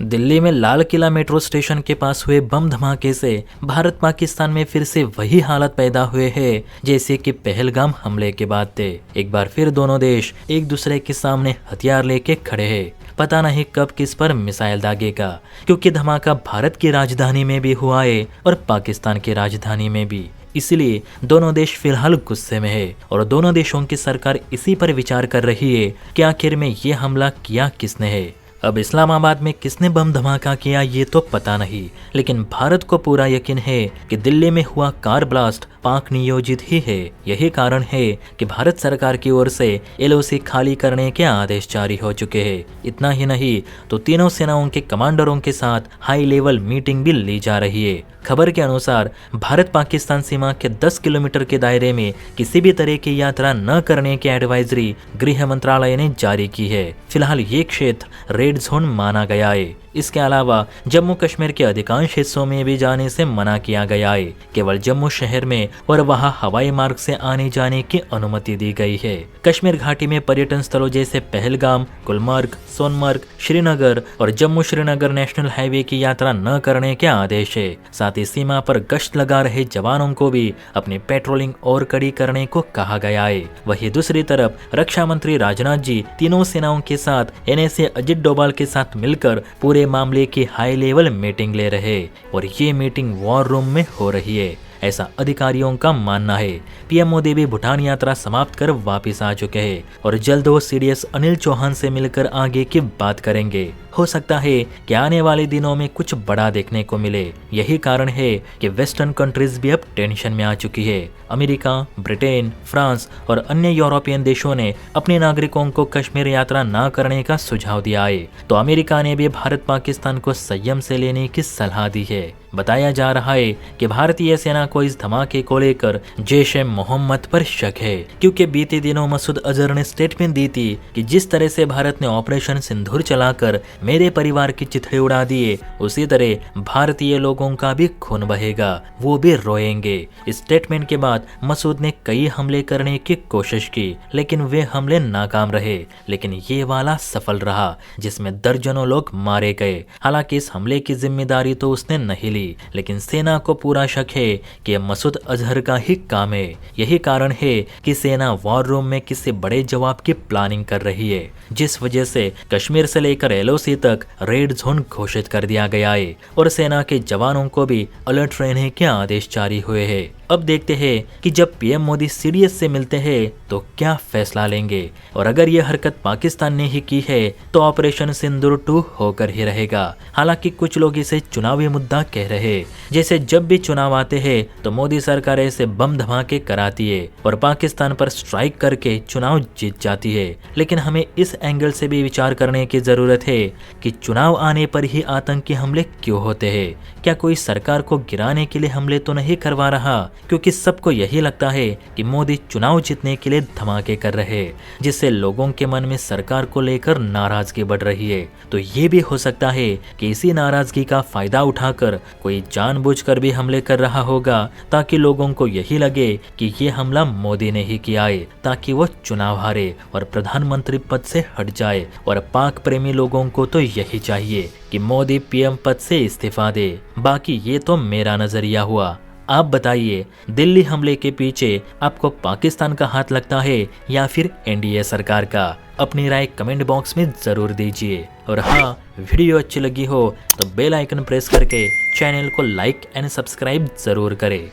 दिल्ली में Lal Qila metro station के पास हुए बम धमाके से भारत पाकिस्तान में फिर से वही हालत पैदा हुए है जैसे कि पहलगाम हमले के बाद थे। एक बार फिर दोनों देश एक दूसरे के सामने हथियार लेके खड़े हैं। पता नहीं कब किस पर मिसाइल दागेगा, क्योंकि धमाका भारत की राजधानी में भी हुआ है और पाकिस्तान की राजधानी में भी। इसलिए दोनों देश फिलहाल गुस्से में है और दोनों देशों की सरकार इसी पर विचार कर रही है कि आखिर में ये हमला किया किसने है। अब इस्लामाबाद में किसने बम धमाका किया ये तो पता नहीं, लेकिन भारत को पूरा यकीन है कि दिल्ली में हुआ कार ब्लास्ट पाक नियोजित ही है। यही कारण है कि भारत सरकार की ओर से एलओसी खाली करने के आदेश जारी हो चुके हैं। इतना ही नहीं तो तीनों सेनाओं के कमांडरों के साथ हाई लेवल मीटिंग भी ली जा रही है। खबर के अनुसार भारत पाकिस्तान सीमा के 10 किलोमीटर के दायरे में किसी भी तरह की यात्रा न करने की एडवाइजरी गृह मंत्रालय ने जारी की है। फिलहाल ये क्षेत्र रेड जोन माना गया है। इसके अलावा जम्मू कश्मीर के अधिकांश हिस्सों में भी जाने से मना किया गया है। केवल जम्मू शहर में और वहां हवाई मार्ग से आने जाने की अनुमति दी गई है। कश्मीर घाटी में पर्यटन स्थलों जैसे पहलगाम, गुलमर्ग, सोनमर्ग, श्रीनगर और जम्मू श्रीनगर नेशनल हाईवे की यात्रा न करने के आदेश है। साथ ही सीमा पर गश्त लगा रहे जवानों को भी अपनी पेट्रोलिंग और कड़ी करने को कहा गया है। वहीं दूसरी तरफ रक्षा मंत्री राजनाथ जी तीनों सेनाओं के साथ एनएसए अजित डोभाल के साथ मिलकर पूरे मामले की हाई लेवल मीटिंग ले रहे और ये मीटिंग वॉर रूम में हो रही है, ऐसा अधिकारियों का मानना है। पीएम मोदी भी भूटान यात्रा समाप्त कर वापस आ चुके हैं और जल्द वो सीडीएस अनिल चौहान से मिलकर आगे की बात करेंगे। हो सकता है कि आने वाले दिनों में कुछ बड़ा देखने को मिले। यही कारण है कि वेस्टर्न कंट्रीज भी अब टेंशन में आ चुकी है। अमेरिका, ब्रिटेन, फ्रांस और अन्य यूरोपियन देशों ने अपने नागरिकों को कश्मीर यात्रा न करने का सुझाव दिया है, तो अमेरिका ने भी भारत पाकिस्तान को संयम से लेने की सलाह दी है। बताया जा रहा है कि भारतीय सेना को इस धमाके को लेकर जैश-ए-मोहम्मद पर शक है, क्योंकि बीते दिनों मसूद अजहर ने स्टेटमेंट दी थी कि जिस तरह से भारत ने ऑपरेशन सिंदूर चलाकर मेरे परिवार की चिथड़े उड़ा दिए, उसी तरह भारतीय लोगों का भी खून बहेगा, वो भी रोएंगे। इस स्टेटमेंट के बाद मसूद ने कई हमले करने की कोशिश की, लेकिन वे हमले नाकाम रहे। लेकिन ये वाला सफल रहा, जिसमें दर्जनों लोग मारे गए। हालांकि इस हमले की जिम्मेदारी तो उसने नहीं ली, लेकिन सेना को पूरा शक है कि यह मसूद अजहर का ही काम है। यही कारण है कि सेना वॉर रूम में किसी बड़े जवाब की प्लानिंग कर रही है, जिस वजह से कश्मीर से लेकर एलओसी तक रेड जोन घोषित कर दिया गया है और सेना के जवानों को भी अलर्ट रहने के आदेश जारी हुए हैं। अब देखते हैं कि जब पीएम मोदी सीडीएस से मिलते हैं तो क्या फैसला लेंगे, और अगर यह हरकत पाकिस्तान ने ही की है तो ऑपरेशन सिंदूर 2 होकर ही रहेगा। हालांकि कुछ लोग इसे चुनावी मुद्दा कह रहे हैं, जैसे जब भी चुनाव आते हैं तो मोदी सरकार ऐसे बम धमाके कराती है और पाकिस्तान पर स्ट्राइक करके चुनाव जीत जाती है। लेकिन हमें इस एंगल से भी विचार करने की जरूरत है कि चुनाव आने पर ही आतंकी हमले क्यों होते हैं। क्या कोई सरकार को गिराने के लिए हमले तो नहीं करवा रहा, क्योंकि सबको यही लगता है कि मोदी चुनाव जीतने के लिए धमाके कर रहे हैं, जिससे लोगों के मन में सरकार को लेकर नाराजगी बढ़ रही है। तो ये भी हो सकता है कि इसी नाराजगी का फायदा उठाकर कोई जानबूझकर भी हमले कर रहा होगा, ताकि लोगों को यही लगे कि ये हमला मोदी ने ही किया है, ताकि वो चुनाव हारे और प्रधानमंत्री पद से हट जाए। और पाक प्रेमी लोगों को तो यही चाहिए कि मोदी पीएम पद से इस्तीफा दे। बाकी ये तो मेरा नजरिया हुआ। आप बताइए, दिल्ली हमले के पीछे आपको पाकिस्तान का हाथ लगता है या फिर एनडीए सरकार का? अपनी राय कमेंट बॉक्स में जरूर दीजिए। और हाँ, वीडियो अच्छी लगी हो तो बेल आइकन प्रेस करके चैनल को लाइक एंड सब्सक्राइब जरूर करें।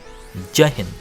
जय हिंद।